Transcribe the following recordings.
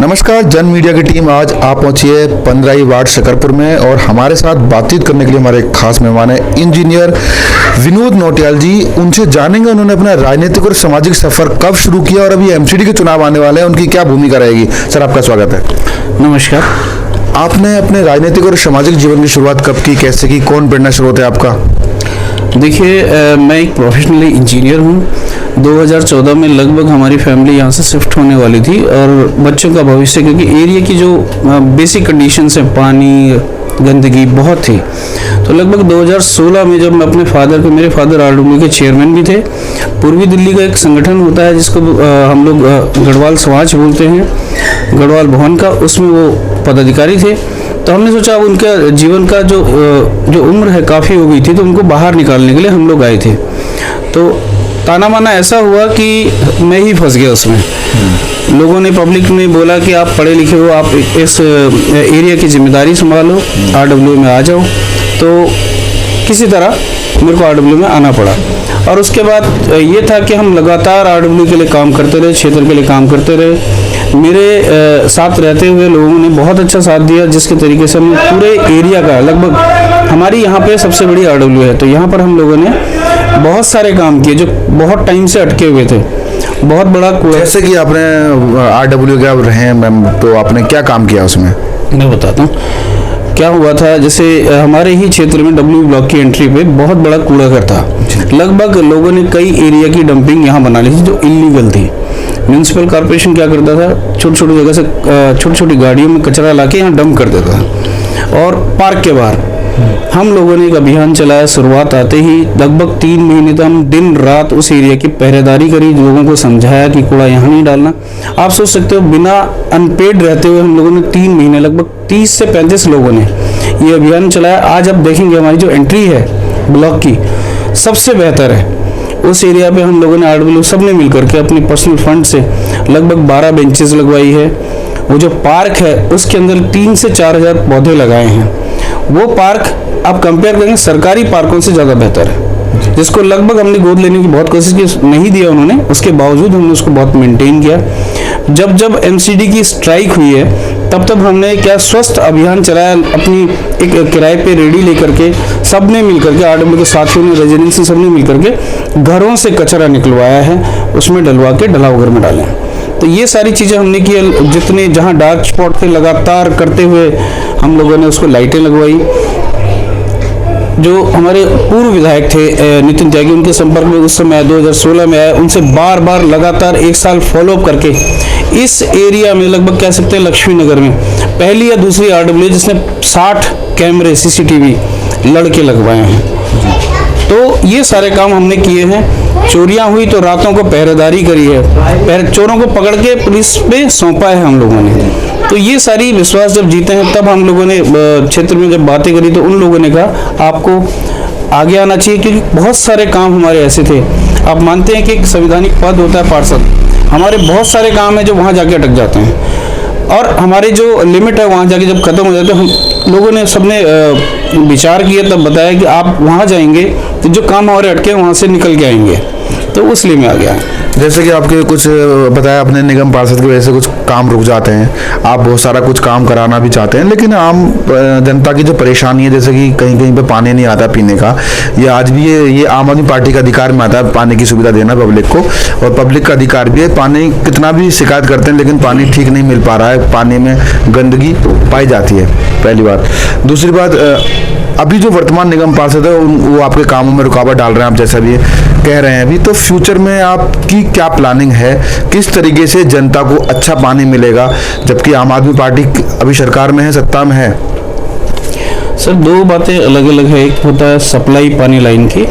नमस्कार जन मीडिया की टीम आज आप पहुंची है 15 वार्ड शकरपुर में और हमारे साथ बातचीत करने के लिए हमारे एक खास मेहमान है इंजीनियर विनोद नौटियाल जी। उनसे जानेंगे उन्होंने अपना राजनीतिक और सामाजिक सफर कब शुरू किया और अभी एमसीडी के चुनाव आने वाले हैं, उनकी क्या भूमिका रहेगी। सर आपका स्वागत है। नमस्कार। आपने अपने राजनीतिक और सामाजिक जीवन की शुरुआत कब की, कैसे की, कौन प्रेरणा स्रोत है आपका? देखिए, मैं एक प्रोफेशनली इंजीनियर हूँ। 2014 में लगभग हमारी फैमिली यहाँ से शिफ्ट होने वाली थी और बच्चों का भविष्य, क्योंकि एरिया की जो बेसिक कंडीशंस हैं, पानी, गंदगी बहुत थी, तो लगभग 2016 में जब मैं अपने मेरे फादर आरडब्ल्यू के चेयरमैन भी थे। पूर्वी दिल्ली का एक संगठन होता है जिसको हम लोग गढ़वाल समाज बोलते हैं, गढ़वाल भवन का, उसमें वो पदाधिकारी थे। तो हमने सोचा अब उनका जीवन का जो उम्र है काफ़ी हो गई थी, तो उनको बाहर निकालने के लिए हम लोग आए थे। तो ताना माना ऐसा हुआ कि मैं ही फंस गया उसमें। लोगों ने, पब्लिक ने बोला कि आप पढ़े लिखे हो, आप इस एरिया की जिम्मेदारी संभालो, आरडब्ल्यू में आ जाओ। तो किसी तरह मेरे को आरडब्ल्यू में आना पड़ा और उसके बाद ये था कि हम लगातार आरडब्ल्यू के लिए काम करते रहे, क्षेत्र के लिए काम करते रहे। मेरे साथ रहते हुए लोगों ने बहुत अच्छा साथ दिया, जिसके तरीके से हमने पूरे एरिया का, लगभग हमारी यहाँ पे सबसे बड़ी आरडब्ल्यू है, तो यहाँ पर हम लोगों ने बहुत सारे काम किए जो बहुत टाइम से अटके हुए थे। बहुत बड़ा कूड़ा, जैसे कि आपने आरडब्ल्यू के आप रहे हैं मैम, तो आपने क्या काम किया उसमें? मैं बताता हूँ क्या हुआ था। जैसे हमारे ही क्षेत्र में डब्ल्यू ब्लॉक की एंट्री पे बहुत बड़ा कूड़ा घर था। लगभग लोगों ने कई एरिया की डंपिंग यहाँ बना ली थी जो इलीगल थी। म्यूनसिपल कॉर्पोरेशन क्या करता था, छोटी छोटी जगह से छोटी छोटी गाड़ियों में कचरा लाके यहाँ डंप कर देता था। और पार्क के बाहर हम लोगों ने एक अभियान चलाया। शुरुआत आते ही लगभग 3 महीने तक हम दिन रात उस एरिया की पहरेदारी करी, लोगों को समझाया कि कूड़ा यहाँ नहीं डालना। आप सोच सकते हो, बिना अनपेड रहते हुए हम लोगों ने 3 महीने, लगभग 30 से 35 लोगों ने ये अभियान चलाया। आज आप देखेंगे हमारी जो एंट्री है ब्लॉक की सबसे बेहतर है। उस एरिया पे हम लोगों ने आरडब्ल्यू सब ने मिलकर के अपने पर्सनल फंड से लगभग 12 बेंचेस लगवाई है। वो जो पार्क है उसके अंदर 3 से 4 हज़ार पौधे लगाए हैं। वो पार्क आप कंपेयर करेंगे सरकारी पार्कों से ज़्यादा बेहतर है, जिसको लगभग हमने गोद लेने की बहुत कोशिश की, नहीं दिया उन्होंने, उसके बावजूद हमने उसको बहुत मेंटेन किया। जब एमसीडी की स्ट्राइक हुई है तब हमने क्या स्वस्थ अभियान चलाया। अपनी एक किराए पे रेडी लेकर के सब ने मिलकर के, आरडब्ल्यू के साथियों ने, रेजिडेंसी सब ने मिलकर के घरों से कचरा निकलवाया है, उसमें डलवा के डलाव घर में डालें। तो ये सारी चीज़ें हमने की। जितने जहाँ डार्क स्पॉट थे लगातार करते हुए हम लोगों ने उसको लाइटें लगवाई। जो हमारे पूर्व विधायक थे नितिन त्यागी, उनके संपर्क में उस समय 2016 में आया, उनसे बार बार लगातार 1 साल फॉलोअप करके इस एरिया में, लगभग कह सकते हैं लक्ष्मी नगर में पहली या दूसरी आरडब्ल्यू जिसने 60 कैमरे सीसीटीवी लड़के लगवाए हैं। तो ये सारे काम हमने किए हैं। चोरियां हुई तो रातों को पहरेदारी करी है, चोरों को पकड़ के पुलिस पे सौंपा है हम लोगों ने। तो ये सारी विश्वास जब जीते हैं, तब हम लोगों ने क्षेत्र में जब बातें करी तो उन लोगों ने कहा आपको आगे आना चाहिए, क्योंकि बहुत सारे काम हमारे ऐसे थे। आप मानते हैं कि एक संवैधानिक पद होता है पार्षद, हमारे बहुत सारे काम हैं जो वहाँ जाके अटक जाते हैं और हमारे जो लिमिट है वहाँ जाके जब खत्म हो जाते हैं, हम लोगों ने सबने विचार किया, तब बताया कि आप वहाँ जाएंगे तो जो काम हमारे अटके वहाँ से निकल के आएंगे। तो उसलिए मैं आ गया। जैसे कि आपके कुछ बताया, अपने निगम पार्षद की वजह से कुछ काम रुक जाते हैं, आप बहुत सारा कुछ काम कराना भी चाहते हैं, लेकिन आम जनता की जो परेशानी है, जैसे कि कहीं कहीं पे पानी नहीं आता पीने का, ये आज भी ये आम आदमी पार्टी का अधिकार में आता है पानी की सुविधा देना पब्लिक को, और पब्लिक का अधिकार भी है। पानी कितना भी शिकायत करते हैं लेकिन पानी ठीक नहीं मिल पा रहा है, पानी में गंदगी पाई जाती है, पहली बात। दूसरी बात, अभी जो वर्तमान निगम पार्षद है वो आपके कामों में रुकावट डाल रहे हैं, आप जैसा भी कह रहे हैं अभी, तो फ्यूचर में आपकी क्या प्लानिंग है, किस तरीके से जनता को अच्छा पानी मिलेगा, जबकि आम आदमी पार्टी अभी सरकार में है, सत्ता में है? सर, 2 बातें अलग अलग है। एक होता है सप्लाई पानी लाइन की,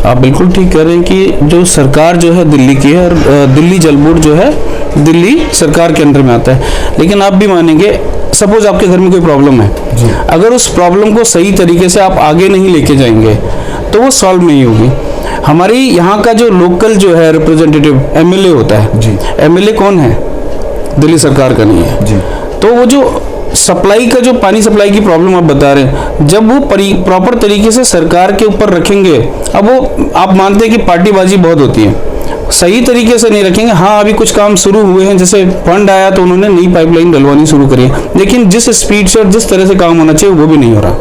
आप बिल्कुल ठीक कह रहे हैं कि जो सरकार जो है दिल्ली की है, और दिल्ली जल बोर्ड जो है दिल्ली सरकार के अंदर में आता है। लेकिन आप भी मानेंगे, सपोज आपके घर में कोई प्रॉब्लम है, अगर उस प्रॉब्लम को सही तरीके से आप आगे नहीं लेके जाएंगे तो वो सॉल्व नहीं होगी। हमारी यहाँ का जो लोकल जो है रिप्रेजेंटेटिव एमएलए होता है, एमएलए कौन है? दिल्ली सरकार का नहीं है जी। तो वो जो सप्लाई का, जो पानी सप्लाई की प्रॉब्लम आप बता रहे हैं, जब वो प्रॉपर तरीके से सरकार के ऊपर रखेंगे, अब वो आप मानते हैं कि पार्टीबाजी बहुत होती है, सही तरीके से नहीं रखेंगे। हाँ, अभी कुछ काम शुरू हुए हैं, जैसे फंड आया तो उन्होंने नई पाइपलाइन डलवानी शुरू करी है, लेकिन जिस स्पीड से और जिस तरह से काम होना चाहिए वो भी नहीं हो रहा।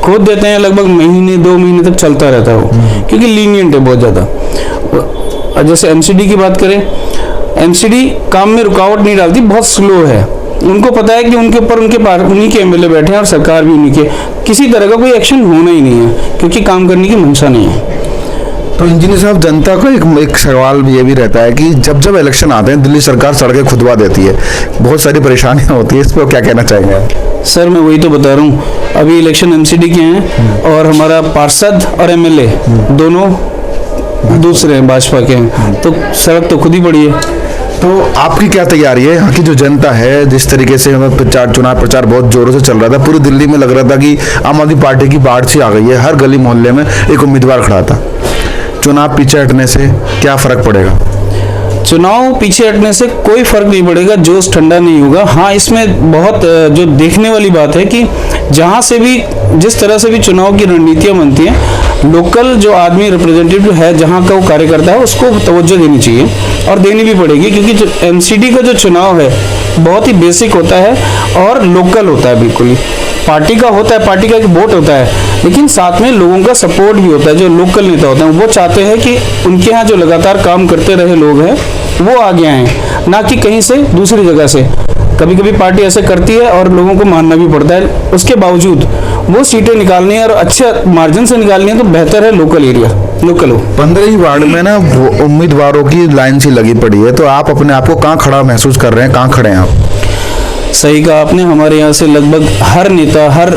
खोद देते हैं, लगभग महीने 2 महीने तक चलता रहता है वो, क्योंकि लीनियंट है बहुत ज़्यादा। जैसे एमसीडी की बात करें, एमसीडी काम में रुकावट नहीं डालती, बहुत स्लो है। उनको पता है कि उनके ऊपर उन्हीं के एमएलए बैठे हैं और सरकार भी उन्हीं के, किसी तरह का कोई एक्शन होना ही नहीं है, क्योंकि काम करने की मंशा नहीं है। तो इंजीनियर साहब, जनता को एक सवाल ये भी रहता है कि जब जब इलेक्शन आते हैं दिल्ली सरकार सड़कें खुदवा देती है, बहुत सारी परेशानियां होती है, इस पर क्या कहना चाहेंगे? सर मैं वही तो बता रहा हूँ, अभी इलेक्शन एमसीडी के हैं और हमारा पार्षद और एमएलए दोनों दूसरे हैं, भाजपा के हैं, तो सड़क तो खुद ही पड़ी है। तो आपकी क्या तैयारी है? यहाँ की जो जनता है, जिस तरीके से चुनाव प्रचार बहुत जोरों से चल रहा था, पूरी दिल्ली में लग रहा था कि आम आदमी पार्टी की बाढ़ सी आ गई है, हर गली मोहल्ले में एक उम्मीदवार खड़ा था। चुनाव पीछे हटने से क्या फर्क पड़ेगा? चुनाव पीछे हटने से कोई फर्क नहीं पड़ेगा, जोश ठंडा नहीं होगा। हाँ, इसमें बहुत जो देखने वाली बात है कि जहाँ से भी, जिस तरह से भी चुनाव की रणनीतियाँ बनती हैं, लोकल जो आदमी रिप्रेजेंटेटिव है, जहाँ का वो कार्यकर्ता है, उसको तवज्जो देनी चाहिए और देनी भी पड़ेगी, क्योंकि जो एमसीडी का जो चुनाव है बहुत ही बेसिक होता है और लोकल होता है। बिल्कुल ही पार्टी का होता है, पार्टी का एक वोट होता है, लेकिन साथ में लोगों का सपोर्ट भी होता है। जो लोकल नेता होते हैं वो चाहते हैं कि उनके यहाँ जो लगातार काम करते रहे लोग हैं वो आगे आएँ, ना कि कहीं से दूसरी जगह से। कभी कभी पार्टी ऐसे करती है और लोगों को मानना भी पड़ता है, उसके बावजूद वो सीटें निकालनी है और अच्छे मार्जिन से निकालनी है, तो बेहतर है लोकल एरिया, लोकल हो। 15 वार्ड में ना उम्मीदवारों की लाइन सी लगी पड़ी है, तो आप अपने आप को कहाँ खड़ा महसूस कर रहे हैं? कहाँ खड़े हैं आप? सही कहा आपने, हमारे यहाँ से लगभग हर नेता, हर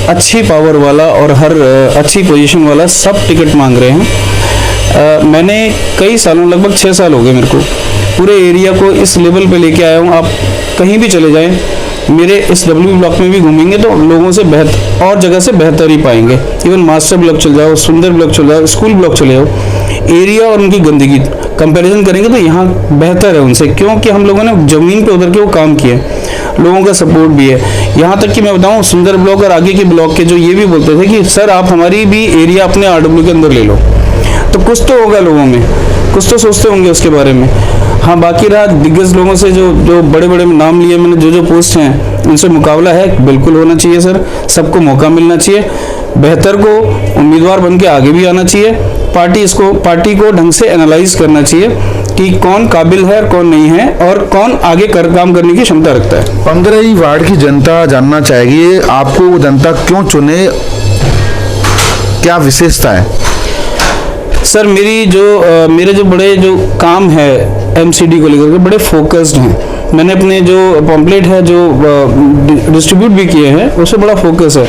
अच्छी पावर वाला और हर अच्छी पोजीशन वाला सब टिकट मांग रहे हैं। मैंने कई सालों, लगभग 6 साल हो गए मेरे को, पूरे एरिया को इस लेवल पे लेके आया हूँ। आप कहीं भी चले जाएं, मेरे इस डब्ल्यू ब्लॉक में भी घूमेंगे तो लोगों से बेहतर और जगह से बेहतर ही पाएंगे। इवन मास्टर ब्लॉक चल जाओ, सुंदर ब्लॉक चल जाओ, स्कूल ब्लॉक चले जाओ, एरिया और उनकी गंदगी कंपैरिजन करेंगे तो यहाँ बेहतर है उनसे, क्योंकि हम लोगों ने ज़मीन पे उतर के वो काम किए, लोगों का सपोर्ट भी है। यहाँ तक कि मैं बताऊँ, सुंदर ब्लॉक और आगे के ब्लॉक के जो ये भी बोलते थे कि सर आप हमारी भी एरिया अपने आरडब्ल्यू के अंदर ले लो, तो कुछ तो होगा लोगों में, कुछ तो सोचते होंगे उसके बारे में। हाँ, बाकी रहा दिग्गज लोगों से, जो बड़े बड़े नाम लिए मैंने, जो पोस्ट हैं, उनसे मुकाबला है, बिल्कुल होना चाहिए सर। सबको मौका मिलना चाहिए, बेहतर को उम्मीदवार बन के आगे भी आना चाहिए। पार्टी को ढंग से एनालाइज करना चाहिए कि कौन काबिल है और कौन नहीं है, और कौन आगे काम करने की क्षमता रखता है। 15 वार्ड की जनता जानना चाहेगी आपको, वो जनता क्यों चुने, क्या विशेषता है? सर मेरे जो बड़े जो काम है एमसीडी को लेकर के, बड़े फोकस्ड हैं। मैंने अपने जो पम्पलेट है जो डिस्ट्रीब्यूट भी किए हैं, उससे बड़ा फोकस है।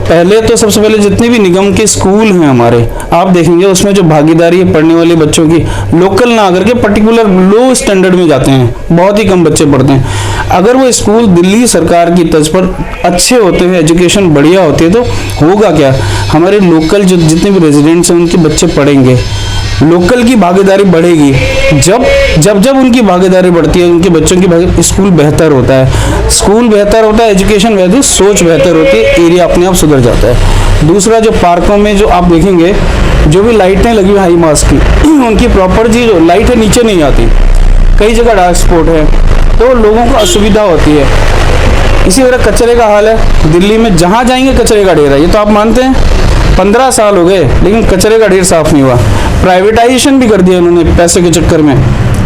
पहले तो सबसे पहले जितने भी निगम के स्कूल हैं हमारे, आप देखेंगे उसमें जो भागीदारी है पढ़ने वाले बच्चों की, लोकल ना आकर के पर्टिकुलर लो स्टैंडर्ड में जाते हैं, बहुत ही कम बच्चे पढ़ते हैं। अगर वो स्कूल दिल्ली सरकार की तर्ज पर अच्छे होते हैं, एजुकेशन बढ़िया होती है, तो होगा क्या, हमारे लोकल जो जितने भी रेजिडेंट्स हैं उनके बच्चे पढ़ेंगे, लोकल की भागीदारी बढ़ेगी। जब उनकी भागीदारी बढ़ती है, उनके बच्चों की स्कूल बेहतर होता है, स्कूल बेहतर होता है, एजुकेशन बेहतर, सोच बेहतर होती है, एरिया अपने आप सुधर जाता है। दूसरा, जो पार्कों में जो आप देखेंगे जो भी लाइटें लगी हुई हाई मास्ट की, उनकी प्रॉपर जी जो लाइट है नीचे नहीं आती, कई जगह डार्क स्पॉट है, तो लोगों को असुविधा होती है। इसी तरह कचरे का हाल है, दिल्ली में जहाँ जाएंगे कचरे का ढेर है, ये तो आप मानते हैं। 15 साल हो गए लेकिन कचरे का ढेर साफ नहीं हुआ। प्राइवेटाइजेशन भी कर दिया उन्होंने पैसे के चक्कर में,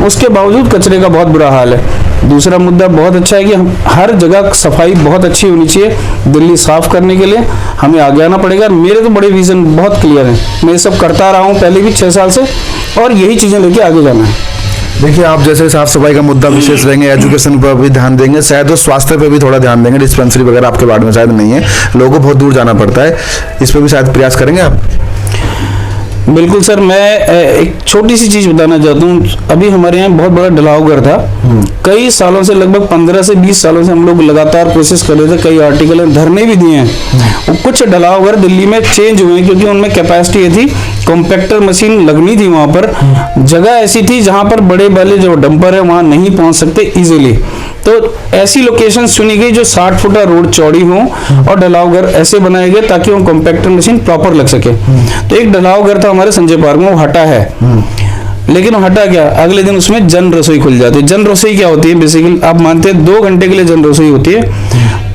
उसके बावजूद कचरे का बहुत बुरा हाल है। दूसरा मुद्दा बहुत अच्छा है कि हम हर जगह सफाई बहुत अच्छी होनी चाहिए। दिल्ली साफ करने के लिए हमें आगे आना पड़ेगा। मेरे तो बड़े विजन बहुत क्लियर हैं, मैं ये सब करता रहा हूँ पहले भी 6 साल से, और यही चीज़ें लेके आगे जाना है। देखिए, आप जैसे साफ सफाई का मुद्दा विशेष रहेंगे, एजुकेशन पर भी ध्यान देंगे, शायद तो स्वास्थ्य पर भी थोड़ा ध्यान देंगे। डिस्पेंसरी वगैरह आपके वार्ड में शायद नहीं है, लोगों को बहुत दूर जाना पड़ता है, इस पर भी शायद प्रयास करेंगे आप? बिल्कुल सर, मैं एक छोटी सी चीज़ बताना चाहता हूँ। अभी हमारे यहाँ बहुत बड़ा ढलावघर था, कई सालों से, लगभग 15 से 20 सालों से हम लोग लगातार कोशिश कर रहे थे, कई आर्टिकल हैं, धरने भी दिए हैं। कुछ ढलावघर दिल्ली में चेंज हुए हैं क्योंकि उनमें कैपेसिटी ये थी, कॉम्पैक्टर मशीन लगनी थी, वहाँ पर जगह ऐसी थी जहाँ पर बड़े वाले जो डंपर है वहाँ नहीं पहुँच सकते इजीली, तो ऐसी लोकेशन चुनी गई जो 60 फुटा रोड चौड़ी हो और ढलावघर ऐसे बनाए गए ताकि वो कॉम्पैक्टर मशीन प्रॉपर लग सके। तो एक ढलावघर था हमारे संजय पार्क में, वो हटा है। लेकिन हटा क्या, अगले दिन उसमें जन रसोई खुल जाती है। जन रसोई क्या होती है, बेसिकली आप मानते हैं 2 घंटे के लिए जन रसोई होती है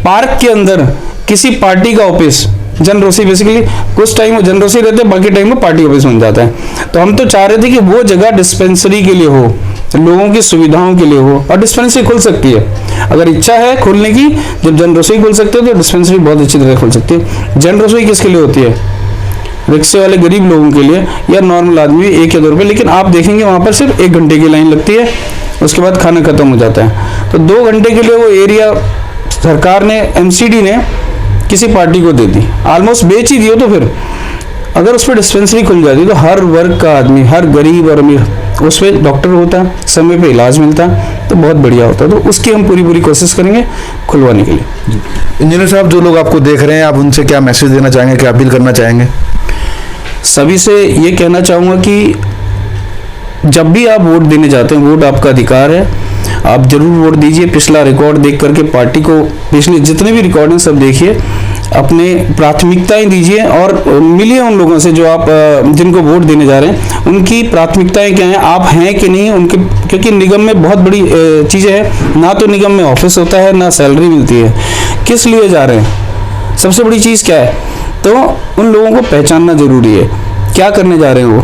पार्क के अंदर, किसी पार्टी का ऑफिस। जन रसोई बेसिकली कुछ टाइम जन रसोई रहते हैं, बाकी टाइम में पार्टी ऑफिस बन जाता है। तो हम तो चाह रहे थे कि वो जगह डिस्पेंसरी के लिए हो, लोगों की सुविधाओं के लिए हो, और डिस्पेंसरी खुल सकती है अगर इच्छा है खोलने की। जब जन रसोई खुल सकते हैं तो डिस्पेंसरी बहुत अच्छी तरह खुल सकती है। जन रसोई किसके लिए होती है, रिक्शे वाले गरीब लोगों के लिए या नॉर्मल आदमी 1 या 2 रुपये। लेकिन आप देखेंगे वहाँ पर सिर्फ 1 घंटे की लाइन लगती है, उसके बाद खाना खत्म हो जाता है। तो 2 घंटे के लिए वो एरिया सरकार ने, एमसीडी ने किसी पार्टी को दे दी, ऑलमोस्ट बेच ही दियो। तो फिर अगर उस पर डिस्पेंसरी खुल जाती तो हर वर्ग का आदमी, हर गरीब और अमीर, उस पर डॉक्टर होता, समय पे इलाज मिलता, तो बहुत बढ़िया होता। तो उसकी हम पूरी कोशिश करेंगे खुलवाने के लिए। इंजीनियर साहब, जो लोग आपको देख रहे हैं, आप उनसे क्या मैसेज देना चाहेंगे, क्या अपील करना चाहेंगे? सभी से ये कहना चाहूँगा कि जब भी आप वोट देने जाते हैं, वोट आपका अधिकार है, आप जरूर वोट दीजिए। पिछला रिकॉर्ड देख करके पार्टी को, पिछले जितने भी रिकॉर्ड हैं सब देखिए, अपने प्राथमिकताएं दीजिए और मिलिए उन लोगों से जो आप जिनको वोट देने जा रहे हैं, उनकी प्राथमिकताएं क्या हैं, आप हैं कि नहीं उनके। क्योंकि निगम में बहुत बड़ी चीज़ें हैं, ना तो निगम में ऑफिस होता है, ना सैलरी मिलती है। किस लिए जा रहे हैं, सबसे बड़ी चीज़ क्या है, तो उन लोगों को पहचानना जरूरी है, क्या करने जा रहे हैं वो।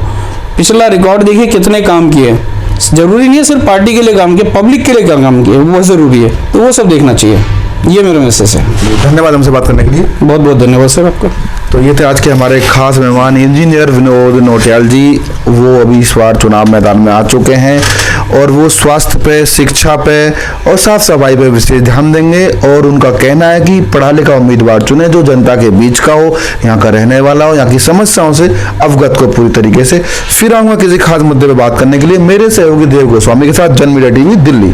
पिछला रिकॉर्ड देखिए, कितने काम किए। जरूरी नहीं है सिर्फ पार्टी के लिए काम किया, पब्लिक के लिए क्या काम किए, वो ज़रूरी है, तो वो सब देखना चाहिए। ये मेरा मैसेज है। धन्यवाद हमसे बात करने के लिए। बहुत बहुत धन्यवाद सर आपका। तो ये थे आज के हमारे खास मेहमान इंजीनियर विनोद नौटियाल जी। वो अभी इस बार चुनाव मैदान में आ चुके हैं और वो स्वास्थ्य पे, शिक्षा पे और साफ सफाई पे विशेष ध्यान देंगे। और उनका कहना है कि पढ़ा लिखा उम्मीदवार चुने जो जनता के बीच का हो, यहाँ का रहने वाला हो, यहाँ की समस्याओं से अवगत को पूरी तरीके से। फिर आऊँगा किसी खास मुद्दे पर बात करने के लिए मेरे सहयोगी देव गोस्वामी के साथ, जन मीडिया टीवी, दिल्ली।